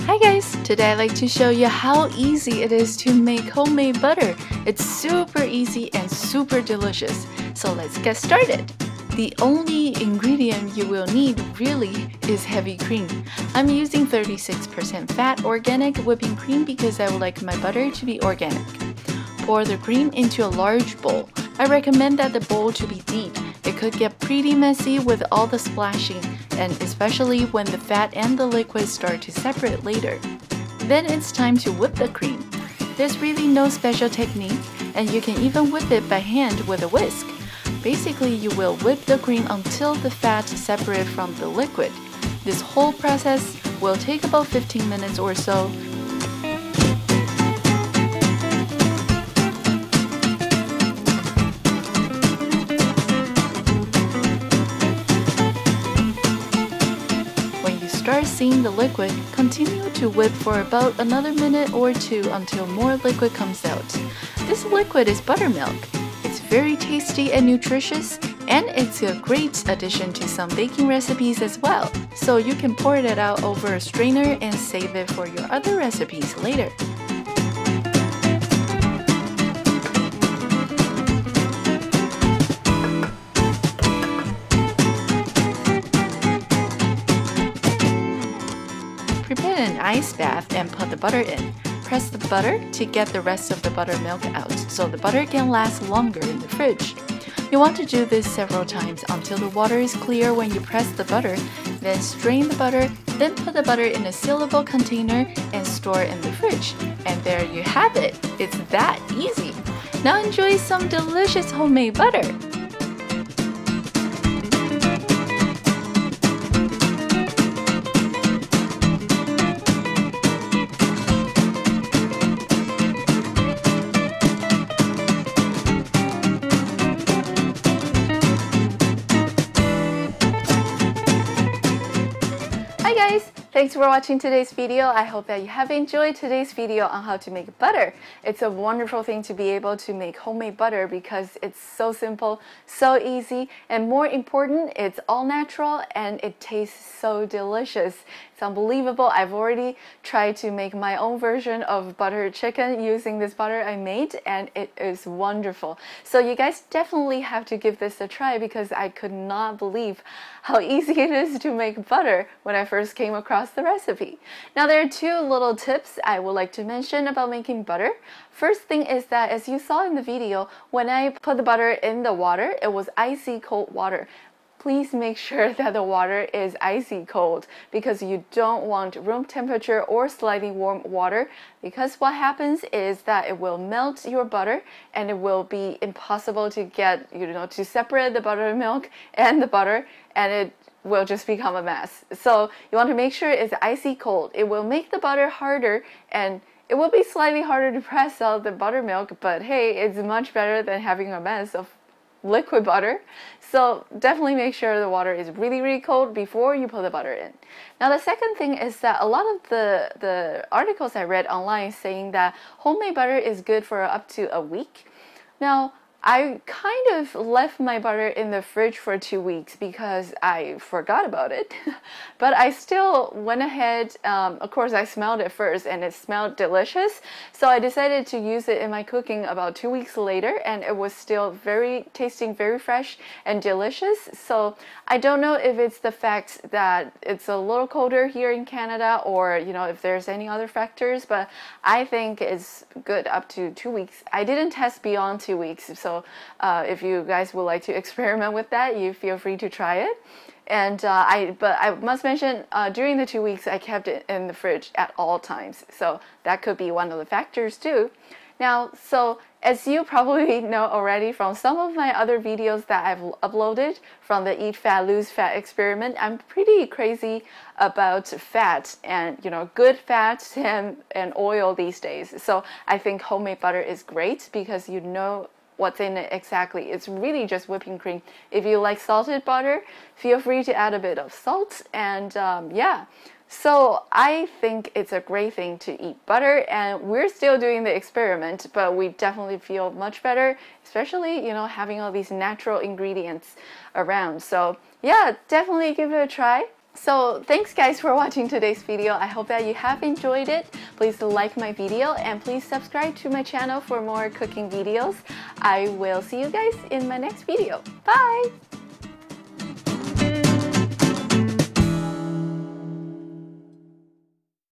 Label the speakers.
Speaker 1: Hi guys! Today I'd like to show you how easy it is to make homemade butter. It's super easy and super delicious. So let's get started. The only ingredient you will need really is heavy cream. I'm using 36% fat organic whipping cream because I would like my butter to be organic. Pour the cream into a large bowl. I recommend that the bowl to be deep. It could get pretty messy with all the splashing, and especially when the fat and the liquid start to separate later. Then it's time to whip the cream. There's really no special technique, and you can even whip it by hand with a whisk. Basically, you will whip the cream until the fat separates from the liquid. This whole process will take about 15 minutes or so. Start seeing the liquid, continue to whip for about another minute or two until more liquid comes out. This liquid is buttermilk. It's very tasty and nutritious, and it's a great addition to some baking recipes as well. So you can pour it out over a strainer and save it for your other recipes later. Prepare an ice bath and put the butter in. Press the butter to get the rest of the buttermilk out so the butter can last longer in the fridge. You want to do this several times until the water is clear when you press the butter, then strain the butter, then put the butter in a sealable container and store it in the fridge. And there you have it! It's that easy! Now enjoy some delicious homemade butter! Hi guys! Thanks for watching today's video. I hope that you have enjoyed today's video on how to make butter. It's a wonderful thing to be able to make homemade butter because it's so simple, so easy, and more important, it's all natural and it tastes so delicious. It's unbelievable. I've already tried to make my own version of buttered chicken using this butter I made, and it is wonderful. So you guys definitely have to give this a try because I could not believe how easy it is to make butter when I first came across the recipe. Now there are two little tips I would like to mention about making butter. First thing is that, as you saw in the video, when I put the butter in the water, it was icy cold water. Please make sure that the water is icy cold because you don't want room temperature or slightly warm water, because what happens is that it will melt your butter and it will be impossible to get, to separate the buttermilk and the butter, and it will just become a mess. So you want to make sure it's icy cold. It will make the butter harder, and it will be slightly harder to press out the buttermilk, but hey, it's much better than having a mess of liquid butter. So definitely make sure the water is really cold before you put the butter in. Now the second thing is that a lot of the articles I read online saying that homemade butter is good for up to a week. Now I kind of left my butter in the fridge for 2 weeks because I forgot about it, but I still went ahead. Of course, I smelled it first and it smelled delicious, so I decided to use it in my cooking about 2 weeks later, and it was still tasting very fresh and delicious. So I don't know if it's the fact that it's a little colder here in Canada, or if there's any other factors, but I think it's good up to 2 weeks. I didn't test beyond 2 weeks, so if you guys would like to experiment with that, you feel free to try it. And but I must mention, during the 2 weeks, I kept it in the fridge at all times, so that could be one of the factors too. Now, so as you probably know already from some of my other videos that I've uploaded from the Eat Fat, Lose Fat experiment, I'm pretty crazy about fat and, good fats and oil these days. So I think homemade butter is great because what's in it exactly. It's really just whipping cream. If you like salted butter, feel free to add a bit of salt, and yeah. So I think it's a great thing to eat butter, and we're still doing the experiment, but we definitely feel much better, especially, having all these natural ingredients around. So yeah, definitely give it a try. So thanks guys for watching today's video. I hope that you have enjoyed it. Please like my video and please subscribe to my channel for more cooking videos. I will see you guys in my next video. Bye!